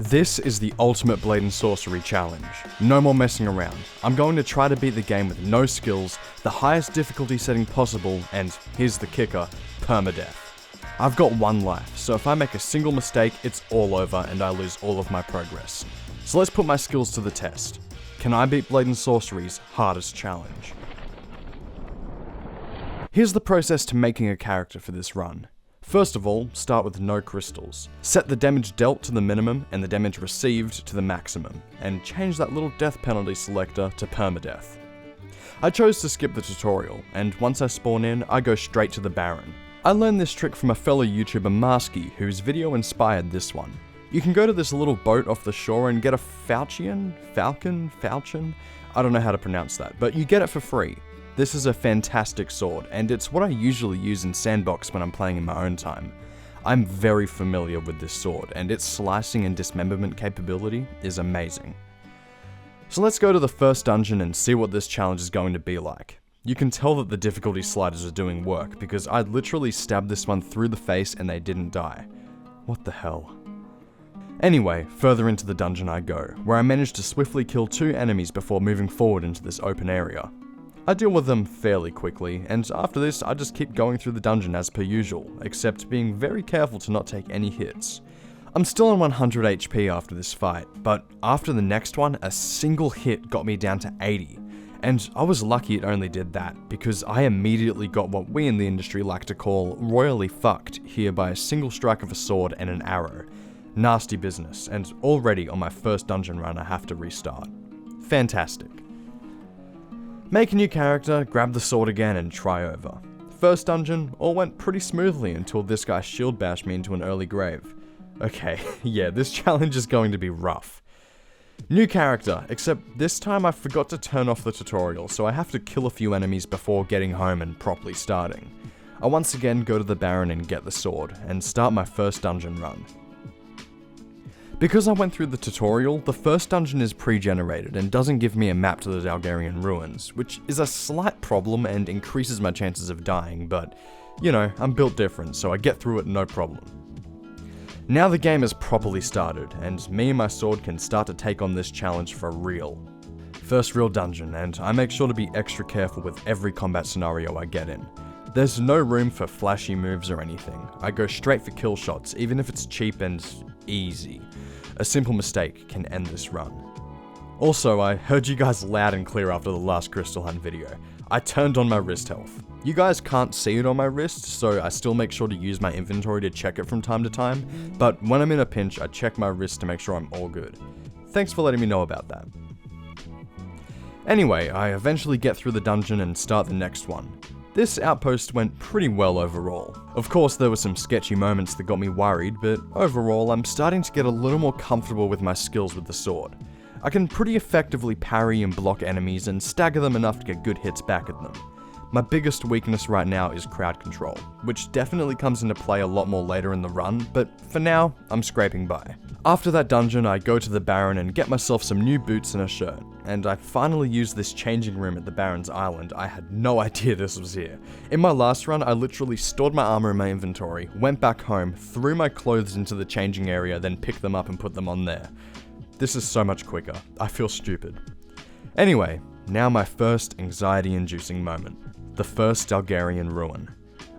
This is the ultimate Blade and Sorcery challenge. No more messing around. I'm going to try to beat the game with no skills, the highest difficulty setting possible, and here's the kicker, permadeath. I've got one life, so if I make a single mistake, it's all over and I lose all of my progress. So let's put my skills to the test. Can I beat Blade and Sorcery's hardest challenge? Here's the process to making a character for this run. First of all, start with no crystals. Set the damage dealt to the minimum and the damage received to the maximum, and change that little death penalty selector to permadeath. I chose to skip the tutorial, and once I spawn in, I go straight to the Baron. I learned this trick from a fellow YouTuber Marsky, whose video inspired this one. You can go to this little boat off the shore and get a Falchion? I don't know how to pronounce that, but you get it for free. This is a fantastic sword, and it's what I usually use in Sandbox when I'm playing in my own time. I'm very familiar with this sword, and its slicing and dismemberment capability is amazing. So let's go to the first dungeon and see what this challenge is going to be like. You can tell that the difficulty sliders are doing work, because I literally stabbed this one through the face and they didn't die. What the hell? Anyway, further into the dungeon I go, where I managed to swiftly kill 2 enemies before moving forward into this open area. I deal with them fairly quickly, and after this I just keep going through the dungeon as per usual, except being very careful to not take any hits. I'm still on 100 HP after this fight, but after the next one, a single hit got me down to 80. And I was lucky it only did that, because I immediately got what we in the industry like to call royally fucked here by a single strike of a sword and an arrow. Nasty business, and already on my first dungeon run I have to restart. Fantastic. Make a new character, grab the sword again, and try over. First dungeon, all went pretty smoothly until this guy shield bashed me into an early grave. Okay, yeah, this challenge is going to be rough. New character, except this time I forgot to turn off the tutorial, so I have to kill a few enemies before getting home and properly starting. I once again go to the Baron and get the sword, and start my first dungeon run. Because I went through the tutorial, the first dungeon is pre-generated and doesn't give me a map to the Dalgarian ruins, which is a slight problem and increases my chances of dying, but, you know, I'm built different, so I get through it no problem. Now the game is properly started, and me and my sword can start to take on this challenge for real. First real dungeon, and I make sure to be extra careful with every combat scenario I get in. There's no room for flashy moves or anything. I go straight for kill shots, even if it's cheap and easy. A simple mistake can end this run. Also, I heard you guys loud and clear after the last Crystal Hunt video. I turned on my wrist health. You guys can't see it on my wrist, so I still make sure to use my inventory to check it from time to time, but when I'm in a pinch, I check my wrist to make sure I'm all good. Thanks for letting me know about that. Anyway, I eventually get through the dungeon and start the next one. This outpost went pretty well overall. Of course, there were some sketchy moments that got me worried, but overall, I'm starting to get a little more comfortable with my skills with the sword. I can pretty effectively parry and block enemies and stagger them enough to get good hits back at them. My biggest weakness right now is crowd control, which definitely comes into play a lot more later in the run, but for now, I'm scraping by. After that dungeon, I go to the Baron and get myself some new boots and a shirt, and I finally use this changing room at the Baron's Island. I had no idea this was here. In my last run, I literally stored my armor in my inventory, went back home, threw my clothes into the changing area, then picked them up and put them on there. This is so much quicker. I feel stupid. Anyway, now my first anxiety-inducing moment. The first Dalgarian ruin.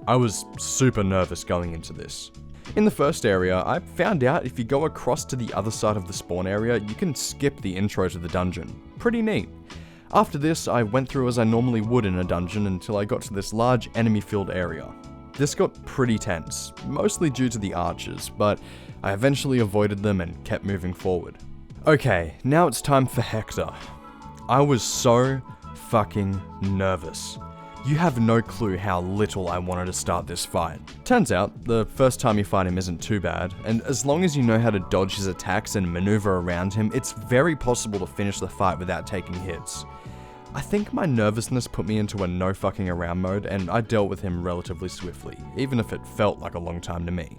I was super nervous going into this. In the first area, I found out if you go across to the other side of the spawn area, you can skip the intro to the dungeon. Pretty neat. After this, I went through as I normally would in a dungeon until I got to this large enemy-filled area. This got pretty tense, mostly due to the archers, but I eventually avoided them and kept moving forward. Okay, now it's time for Hector. I was so fucking nervous. You have no clue how little I wanted to start this fight. Turns out, the first time you fight him isn't too bad, and as long as you know how to dodge his attacks and maneuver around him, it's very possible to finish the fight without taking hits. I think my nervousness put me into a no fucking around mode, and I dealt with him relatively swiftly, even if it felt like a long time to me.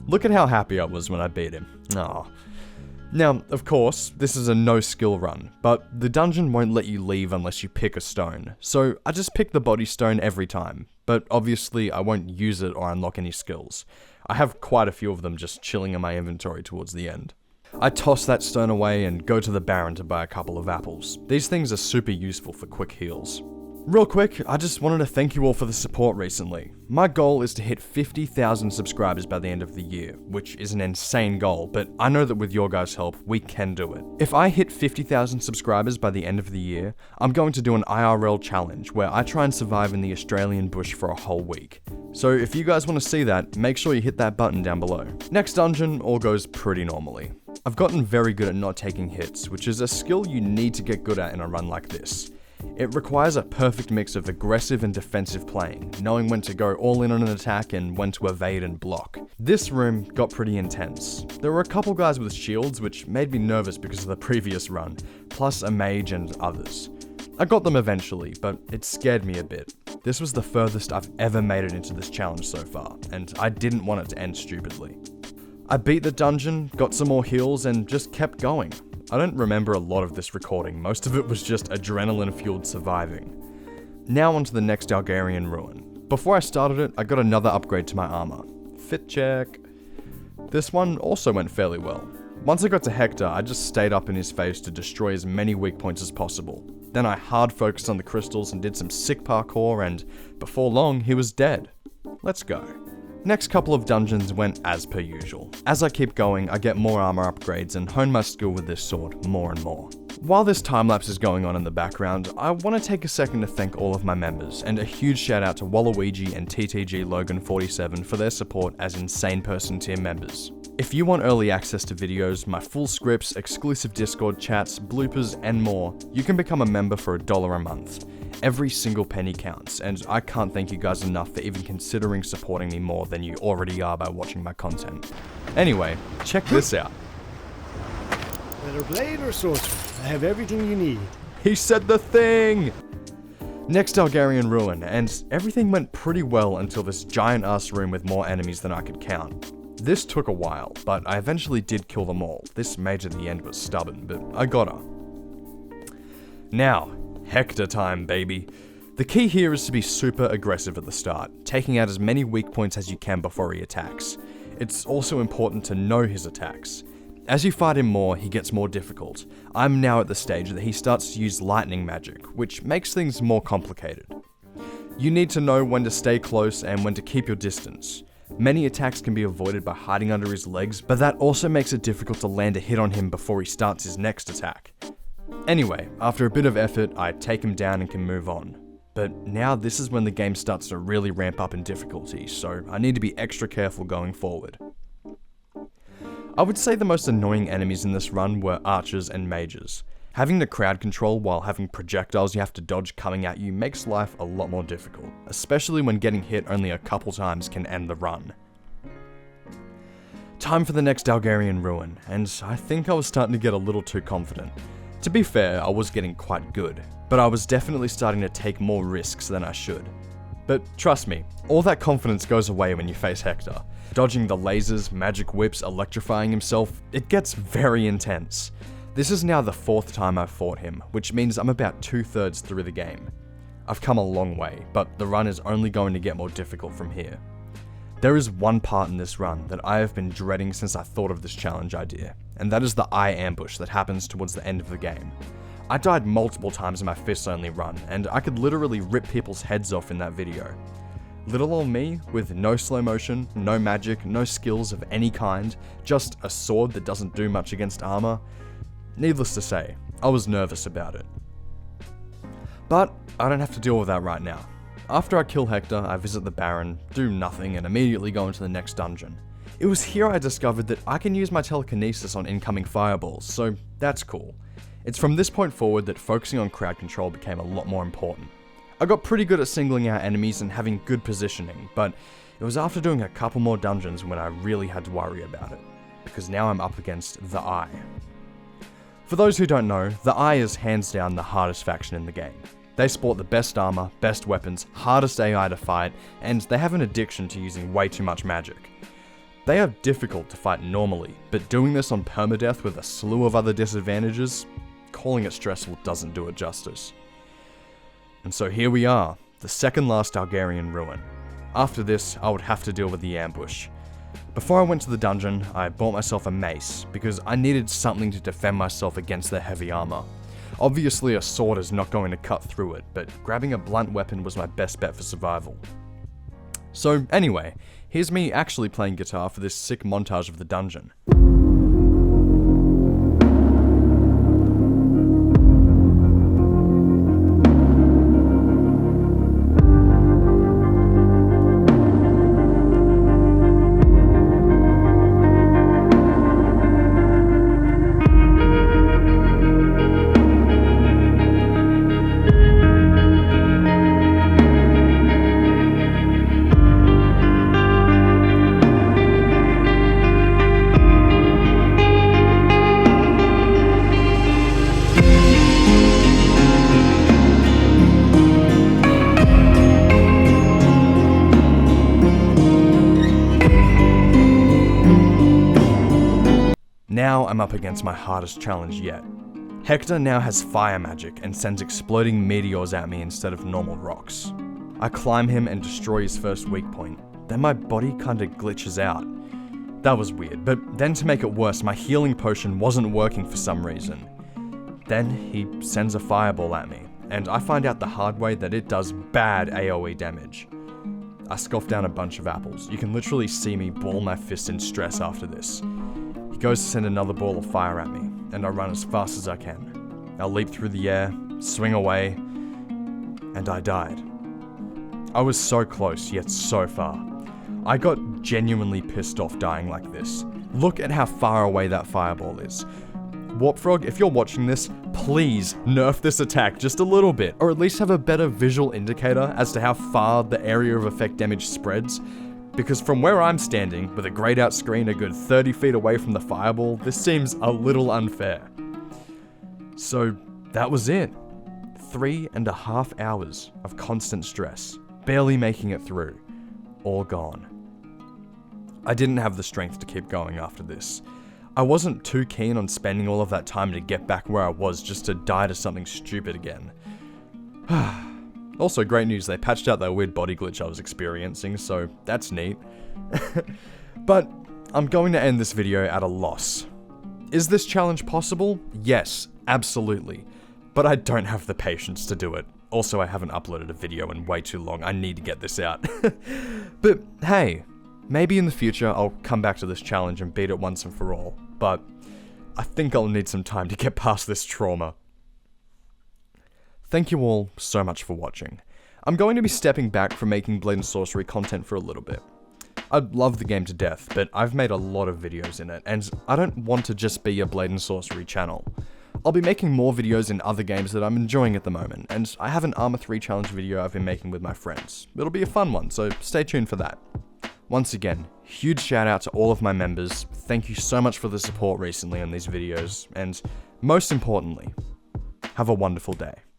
Look at how happy I was when I beat him. Aww. Now, of course, this is a no-skill run, but the dungeon won't let you leave unless you pick a stone, so I just pick the body stone every time, but obviously I won't use it or unlock any skills. I have quite a few of them just chilling in my inventory towards the end. I toss that stone away and go to the Baron to buy a couple of apples. These things are super useful for quick heals. Real quick, I just wanted to thank you all for the support recently. My goal is to hit 50,000 subscribers by the end of the year, which is an insane goal, but I know that with your guys' help, we can do it. If I hit 50,000 subscribers by the end of the year, I'm going to do an IRL challenge where I try and survive in the Australian bush for a whole week. So if you guys want to see that, make sure you hit that button down below. Next dungeon all goes pretty normally. I've gotten very good at not taking hits, which is a skill you need to get good at in a run like this. It requires a perfect mix of aggressive and defensive playing, knowing when to go all in on an attack and when to evade and block. This room got pretty intense. There were a couple guys with shields which made me nervous because of the previous run, plus a mage and others. I got them eventually, but it scared me a bit. This was the furthest I've ever made it into this challenge so far, and I didn't want it to end stupidly. I beat the dungeon, got some more heals, and just kept going. I don't remember a lot of this recording, most of it was just adrenaline-fueled surviving. Now onto the next Algarian ruin. Before I started it, I got another upgrade to my armor. Fit check. This one also went fairly well. Once I got to Hector, I just stayed up in his face to destroy as many weak points as possible. Then I hard focused on the crystals and did some sick parkour, and before long, he was dead. Let's go. Next couple of dungeons went as per usual. As I keep going, I get more armor upgrades and hone my skill with this sword more and more. While this time-lapse is going on in the background, I want to take a second to thank all of my members, and a huge shout out to Waluigi and TTG Logan 47 for their support as Insane Person tier members. If you want early access to videos, my full scripts, exclusive Discord chats, bloopers, and more, you can become a member for $1 a month. Every single penny counts, and I can't thank you guys enough for even considering supporting me more than you already are by watching my content. Anyway, check this out. Whether blade or sorcery, I have everything you need. He said the thing! Next Algarian ruin, and everything went pretty well until this giant ass room with more enemies than I could count. This took a while, but I eventually did kill them all. This mage at the end was stubborn, but I got her. Now, Hector time, baby. The key here is to be super aggressive at the start, taking out as many weak points as you can before he attacks. It's also important to know his attacks. As you fight him more, he gets more difficult. I'm now at the stage that he starts to use lightning magic, which makes things more complicated. You need to know when to stay close and when to keep your distance. Many attacks can be avoided by hiding under his legs, but that also makes it difficult to land a hit on him before he starts his next attack. Anyway, after a bit of effort, I take him down and can move on. But now this is when the game starts to really ramp up in difficulty, so I need to be extra careful going forward. I would say the most annoying enemies in this run were archers and mages. Having the crowd control while having projectiles you have to dodge coming at you makes life a lot more difficult, especially when getting hit only a couple times can end the run. Time for the next Algarian ruin, and I think I was starting to get a little too confident. To be fair, I was getting quite good, but I was definitely starting to take more risks than I should. But trust me, all that confidence goes away when you face Hector. Dodging the lasers, magic whips, electrifying himself, it gets very intense. This is now the 4th time I've fought him, which means I'm about 2/3 through the game. I've come a long way, but the run is only going to get more difficult from here. There is one part in this run that I have been dreading since I thought of this challenge idea, and that is the eye ambush that happens towards the end of the game. I died multiple times in my fists only run, and I could literally rip people's heads off in that video. Little old me, with no slow motion, no magic, no skills of any kind, just a sword that doesn't do much against armor. Needless to say, I was nervous about it. But I don't have to deal with that right now. After I kill Hector, I visit the Baron, do nothing, and immediately go into the next dungeon. It was here I discovered that I can use my telekinesis on incoming fireballs, so that's cool. It's from this point forward that focusing on crowd control became a lot more important. I got pretty good at singling out enemies and having good positioning, but it was after doing a couple more dungeons when I really had to worry about it, because now I'm up against the Eye. For those who don't know, the Eye is hands down the hardest faction in the game. They sport the best armor, best weapons, hardest AI to fight, and they have an addiction to using way too much magic. They are difficult to fight normally, but doing this on permadeath with a slew of other disadvantages, calling it stressful doesn't do it justice. And so here we are, the second last Algarian ruin. After this, I would have to deal with the ambush. Before I went to the dungeon, I bought myself a mace, because I needed something to defend myself against their heavy armor. Obviously a sword is not going to cut through it, but grabbing a blunt weapon was my best bet for survival. So anyway, here's me actually playing guitar for this sick montage of the dungeon. Now I'm up against my hardest challenge yet. Hector now has fire magic and sends exploding meteors at me instead of normal rocks. I climb him and destroy his first weak point, then my body kinda glitches out. That was weird, but then to make it worse, my healing potion wasn't working for some reason. Then he sends a fireball at me, and I find out the hard way that it does bad AoE damage. I scoff down a bunch of apples. You can literally see me ball my fist in stress after this. He goes to send another ball of fire at me, and I run as fast as I can. I leap through the air, swing away, and I died. I was so close, yet so far. I got genuinely pissed off dying like this. Look at how far away that fireball is. Warpfrog, if you're watching this, please nerf this attack just a little bit, or at least have a better visual indicator as to how far the area of effect damage spreads. Because from where I'm standing, with a grayed out screen a good 30 feet away from the fireball, this seems a little unfair. So that was it. 3.5 hours of constant stress, barely making it through, all gone. I didn't have the strength to keep going after this. I wasn't too keen on spending all of that time to get back where I was just to die to something stupid again. Also, great news, they patched out that weird body glitch I was experiencing, so that's neat. But I'm going to end this video at a loss. Is this challenge possible? Yes, absolutely. But I don't have the patience to do it. Also, I haven't uploaded a video in way too long. I need to get this out. But hey, maybe in the future I'll come back to this challenge and beat it once and for all. But I think I'll need some time to get past this trauma. Thank you all so much for watching. I'm going to be stepping back from making Blade and Sorcery content for a little bit. I love the game to death, but I've made a lot of videos in it, and I don't want to just be a Blade and Sorcery channel. I'll be making more videos in other games that I'm enjoying at the moment, and I have an Armor 3 challenge video I've been making with my friends. It'll be a fun one, so stay tuned for that. Once again, huge shout out to all of my members. Thank you so much for the support recently on these videos, and most importantly, have a wonderful day.